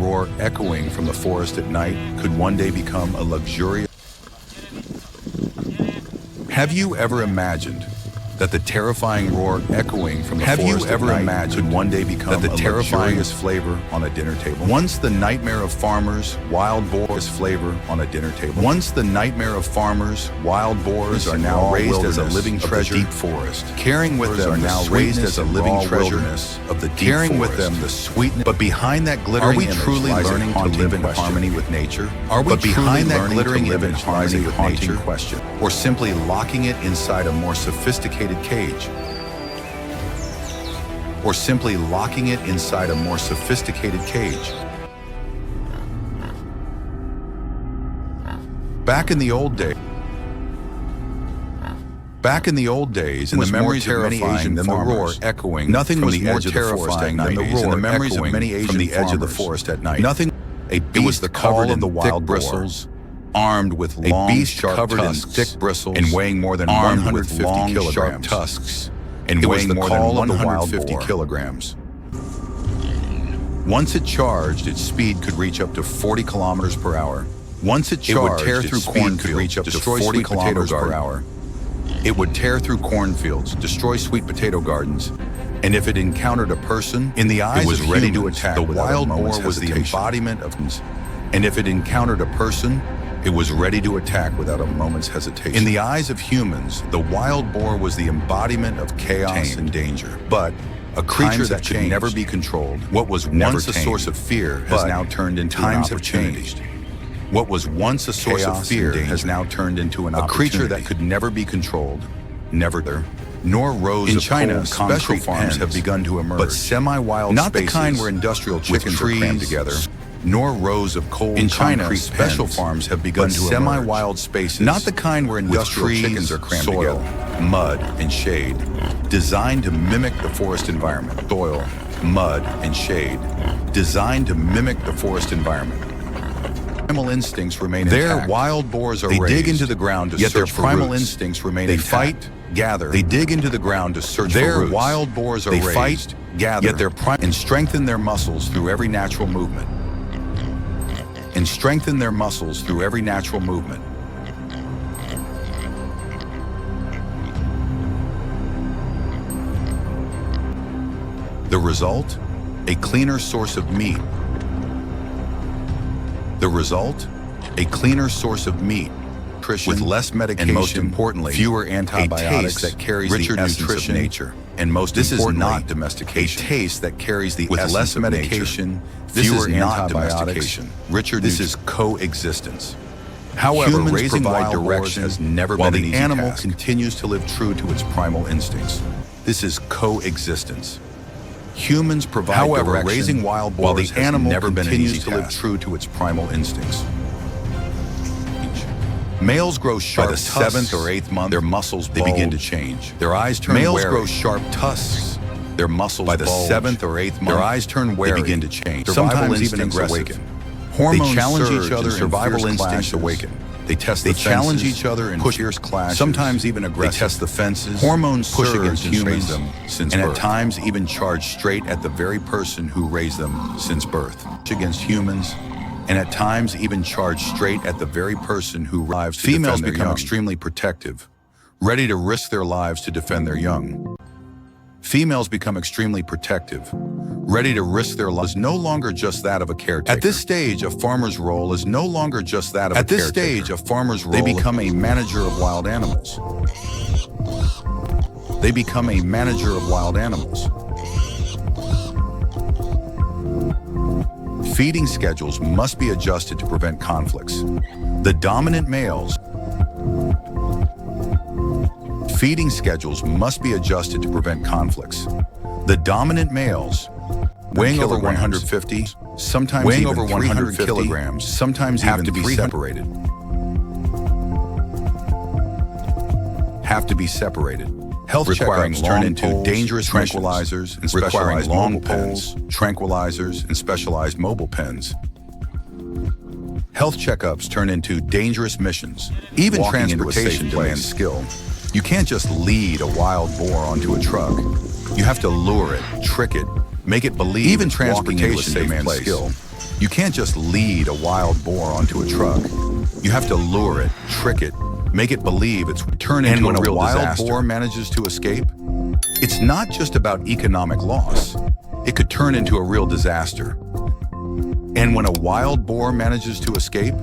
roar echoing from the forest at night could one day become a luxurious... Have you ever imagined that the terrifying roar echoing from the forest at night could one day become a luxurious flavor on a dinner table? Once the nightmare of farmers, wild boars flavor on a dinner table. Once the nightmare of farmers, wild boars are now raised as a living treasure deep forest, carrying with them now raised as a living treasure of the deep carrying with them the sweetness. But behind that glittering image, are we truly learning to live in harmony with nature? Are we behind that glittering image harmony with nature? Question, or simply locking it inside a more sophisticated cage, or simply locking it inside a more sophisticated cage. Back in the old days, in the memories of many Asian than the roar echoing, nothing was more terrifying than the roar in the memories of many Asian from the edge of the forest at night. Nothing. A beast covered in the wild bristles, armed with long, sharp tusks, thick bristles, and weighing more than 150 kilograms. Sharp tusks, and weighing more than 150 kilograms. Once it charged, its speed could reach up to 40 kilometers per hour. Once it charged, it would tear through cornfields, could reach up to 40 kilometers per hour. It would tear through cornfields, destroy sweet potato gardens, and if it encountered a person, in the eyes it was ready to attack. The wild boar was the embodiment of, and if it encountered a person, it was ready to attack without a moment's hesitation. In the eyes of humans, the wild boar was the embodiment of chaos and danger. But a creature that could never be controlled, what was once a source of fear has now turned into an opportunity. What was once a source of fear has now turned into an opportunity. A creature that could never be controlled, never there. Nor rows of China, special farms have begun to emerge, but semi-wild spaces, not the kind where industrial chickens are crammed together. Nor rows of cold in China, special farms have begun to semi-wild spaces, not the kind where industrial chickens are crammed together. Mud and shade, designed to mimic the forest environment. Soil, mud, and shade, designed to mimic the forest environment. Primal instincts remain intact. Their wild boars are raised. They dig into the ground to search for roots. Yet their primal instincts remain intact. They fight, gather. They dig into the ground to search for roots. Their wild boars are raised. They fight, gather. Yet their and strengthen their muscles through every natural movement. And strengthen their muscles through every natural movement. The result? A cleaner source of meat. The result? A cleaner source of meat, nutrition, with less medication, and most importantly, fewer antibiotics, that carries richer the nutrition of nature. And most this is not domestication. A taste that carries the with less medication, fewer antibiotics, richer. This is coexistence. However, raising wild direction has never been an easy task. While the animal continues to live true to its primal instincts. This is coexistence. Humans provide direction, raising wild boars while the animal never continues to live true to its primal instincts. Males grow sharp by the 7th or 8th month. Their muscles bulge. They begin to change. Their eyes turn Males wary. Grow sharp tusks. Their muscles by the bulge. 7th or 8th month. Their eyes turn wary. They begin to change. Sometimes even aggressive. Awaken. Hormones they challenge each other. Survival instincts awaken. They test the fences, challenge each other in fierce clashes. Sometimes even aggressive. They test the fences. Hormones push against humans, and at times even charge straight at the very person who raised them since birth. Against humans, and at times even charge straight at the very person who lives to females become extremely protective, ready to risk their lives to defend their young. Females become extremely protective, ready to risk their lives. No longer just that of a caretaker. At this stage, a farmer's role is no longer just that of a caretaker. At this stage, a farmer's role, they become a manager of wild animals. They become a manager of wild animals. Feeding schedules must be adjusted to prevent conflicts. The dominant males. Feeding schedules must be adjusted to prevent conflicts. The dominant males, weighing over 150, sometimes weighing even over 100 kilograms, sometimes have to be separated. Have to be separated. Health requiring turn into dangerous tranquilizers and specialized long pens, tranquilizers and specialized mobile pens. Health checkups turn into dangerous missions. Even transportation demands skill. You can't just lead a wild boar onto a truck. You have to lure it, trick it, make it believe. Even transportation demands skill. You can't just lead a wild boar onto a truck. You have to lure it, trick it, make it believe it's turn into a real disaster. And when a wild boar manages to escape, it's not just about economic loss. It could turn into a real disaster. And when a wild boar manages to escape,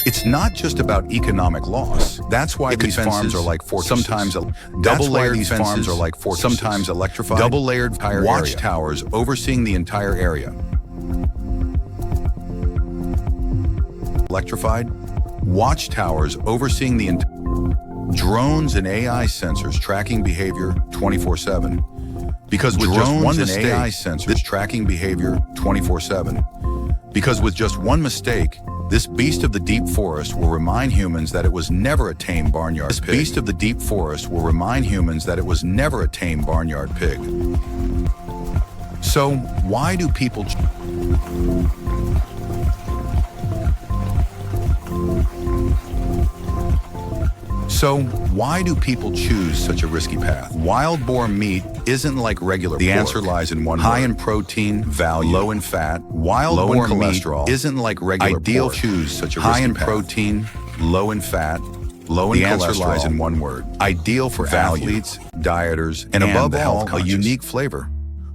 it's not just about economic loss. That's why these farms are like fortresses. Sometimes double-layered farms are like fortresses. Sometimes electrified, double-layered watchtowers overseeing the entire area. Electrified watchtowers overseeing the drones and AI sensors tracking behavior 24/7. Because with just one mistake, AI sensors tracking behavior 24/7. Because with just one mistake, this beast of the deep forest will remind humans that it was never a tame barnyard pig. This beast of the deep forest will remind humans that it was never a tame barnyard pig. So why do people choose such a risky path? Wild boar meat isn't like regular pork. The answer lies in one word. High in protein, value, low in fat. Wild boar cholesterol isn't like regular pork. Ideal choose such a risky path. High in protein, low in fat, low in cholesterol. The answer lies in one word. Ideal for athletes, dieters, and above all, a unique flavor.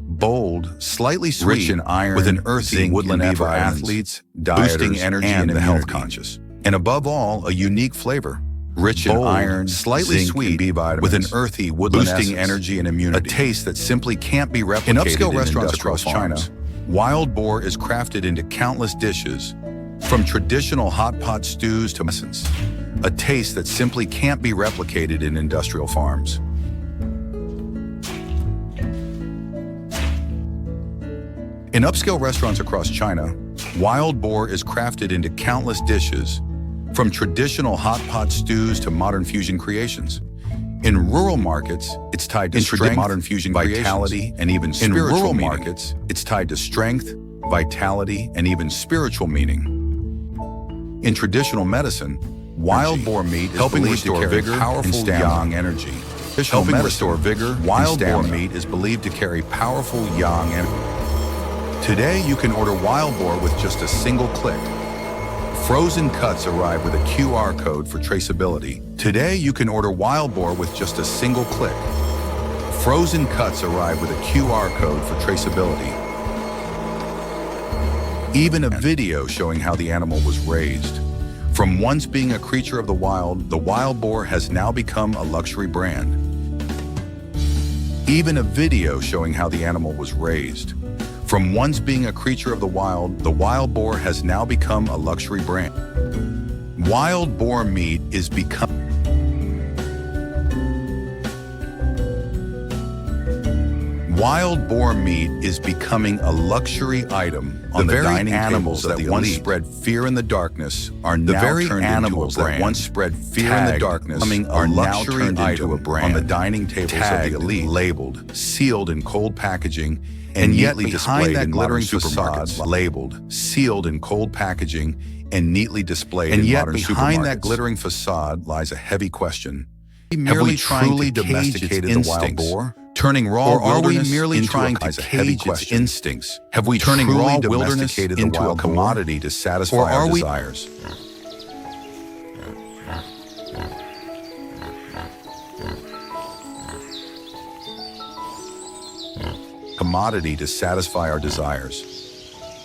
Bold, slightly sweet, rich in iron, with an earthy woodland for athletes, dieters, boosting energy and the health conscious. And above all, a unique flavor. Rich in iron, slightly sweet, with an earthy woodland boosting energy and immunity. A taste that simply can't be replicated in upscale restaurants across China. Wild boar is crafted into countless dishes, from traditional hot pot stews to essence. A taste that simply can't be replicated in industrial farms. In upscale restaurants across China, wild boar is crafted into countless dishes, from traditional hot pot stews to modern fusion creations. In rural markets, it's tied to strength, modern fusion vitality, and even spiritual meaning. In rural markets, it's tied to strength, vitality, and even spiritual meaning. In traditional medicine, wild boar meat is helping restore vigor, powerful yang energy. Helping restore vigor, wild boar meat is believed to carry powerful yang energy. Today, you can order wild boar with just a single click. Frozen cuts arrive with a QR code for traceability. Today, you can order wild boar with just a single click. Frozen cuts arrive with a QR code for traceability. Even a video showing how the animal was raised. From once being a creature of the wild boar has now become a luxury brand. Even a video showing how the animal was raised. From once being a creature of the wild boar has now become a luxury brand. Wild boar meat is becoming a luxury item on the dining tables that once spread fear in the darkness are now turned into a brand. Once spread fear in the darkness are now turned into a brand on the dining tables of the elite, labeled, sealed in cold packaging, and yet behind that glittering facade, labeled, sealed in cold packaging, and neatly displayed in modern supermarkets. And yet behind that glittering facade lies a heavy question. Have we truly domesticated the wild boar? Turning raw wilderness into its instincts? Have we turning raw wilderness into a commodity to satisfy our desires? Commodity to satisfy our desires.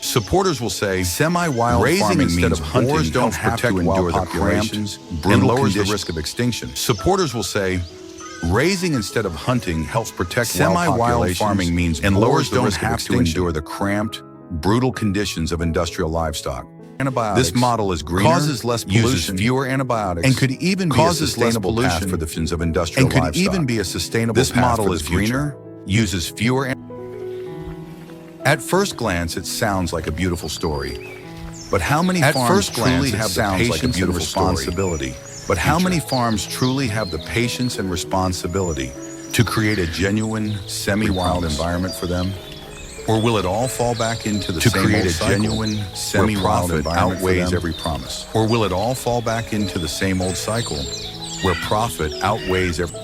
Supporters will say semi-wild farming means boars don't have to endure the cramped, and lowers the risk of extinction. Supporters will say raising instead of hunting helps protect semi-wild farming means and lowers the risk of extinction. Endure the cramped, brutal conditions of industrial livestock. Antibiotics. This model is greener, causes less pollution, uses fewer antibiotics, and could even be a sustainable path for the fusions of industrial livestock. And could even be a sustainable path for the future. This model is greener, uses fewer. At first glance, it sounds like a beautiful story. But how many farms truly have the patience and responsibility? But how many farms truly have the patience and responsibility to create a genuine, semi-wild environment for them? Or will it all fall back into the same old cycle? To create a genuine, semi-wild environment outweighs every promise. Or will it all fall back into the same old cycle where profit outweighs every...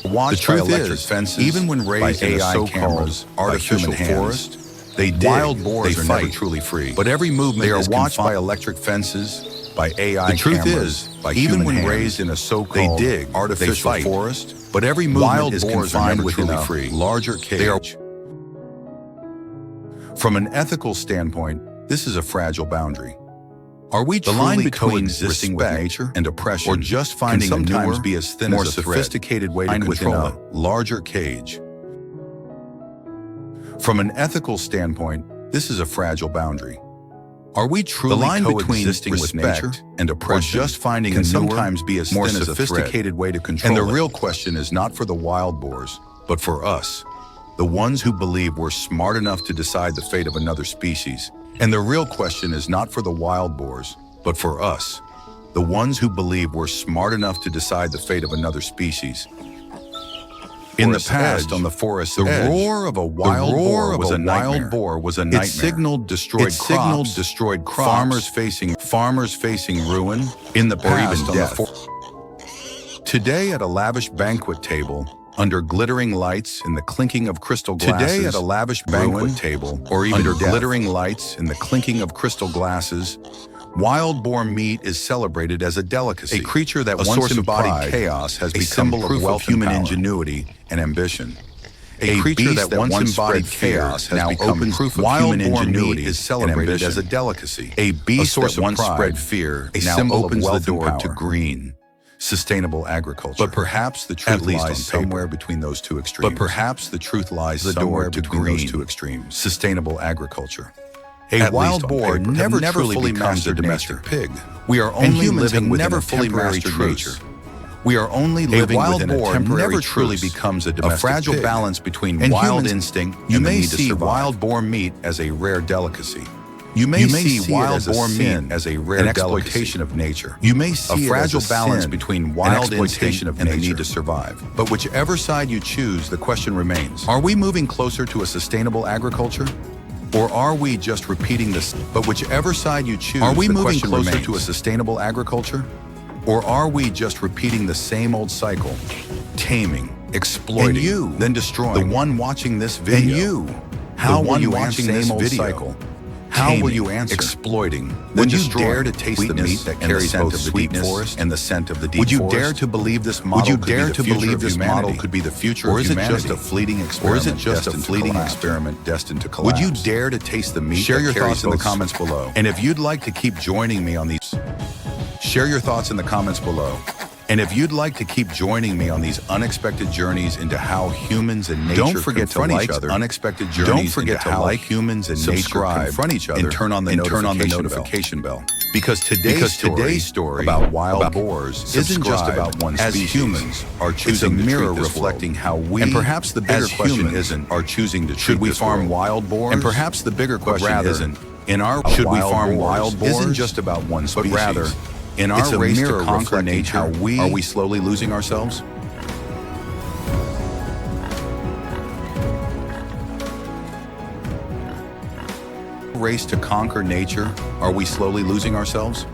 Watched by electric fences, even when raised in AI cameras, artificial forest, they dig. Wild boars are never truly free. But every movement they are watched by electric fences, by AI cameras. The truth is, even when raised in a so-called artificial forest, but every movement is confined within a larger cage. From an ethical standpoint, this is a fragile boundary. Are we truly coexisting with nature and oppression, or just finding sometimes be as thin more as a sophisticated way to control a larger cage? From an ethical standpoint, this is a fragile boundary. Are we truly coexisting with nature and oppression, or just finding a sometimes be as more sophisticated way to control it? And the real question is not for the wild boars, but for us, the ones who believe we're smart enough to decide the fate of another species. And the real question is not for the wild boars, but for us, the ones who believe we're smart enough to decide the fate of another species. In the past, on the forest's edge, the roar of a wild boar was a nightmare. It signaled destroyed crops, farmers facing ruin in the past, or even death. Today, at a lavish banquet table, under glittering lights and the clinking of crystal glasses. Today at a lavish banquet table, or even under glittering lights and the clinking of crystal glasses, wild boar meat is celebrated as a delicacy. A creature that once embodied chaos has become proof of human ingenuity and ambition. A creature that once embodied chaos has now become proof of human ingenuity is celebrated as a delicacy. A beast that once spread fear now opens the door to green, sustainable agriculture. But perhaps the truth lies somewhere between those two extremes. Sustainable agriculture. A wild boar never fully becomes a domestic pig. We are only living within a temporary nature. We are only living within a temporary truly becomes a domestic fragile pig. Balance between wild instinct and the need to survive. You may see wild boar meat as a rare delicacy. You may see wild boar meat as a rare exploitation of nature. You may see a fragile balance between wild exploitation and the need to survive. But whichever side you choose, the question remains: are we moving closer to a sustainable agriculture, or are we just repeating this? But whichever side you choose, are we moving closer to a sustainable agriculture, or are we just repeating the same old cycle, taming, exploiting, then destroying? The one watching this video, and you, how will you answer this video? How will you answer? Exploiting. Would you dare to taste the meat that carries both sweetness and the scent of the deep forest? Would you dare to believe this model could be the future of humanity? Or is it just a fleeting experiment destined to collapse? Would you dare to taste the meat? Share your thoughts in the comments below. And if you'd like to keep joining me on these, share your thoughts in the comments below. And if you'd like to keep joining me on these unexpected journeys into how humans and nature confront each other, unexpected journeys into how humans and nature confront each other, and turn on the notification bell. Because today's story about wild boars isn't just about one species. As humans are choosing, it's a mirror reflecting how we, and perhaps the bigger question isn't, are choosing to should we farm wild boars? And perhaps the bigger question isn't, in our should we farm wild boars? Isn't just about one species, but rather, in our race to conquer nature, are we slowly losing ourselves? Race to conquer nature, are we slowly losing ourselves?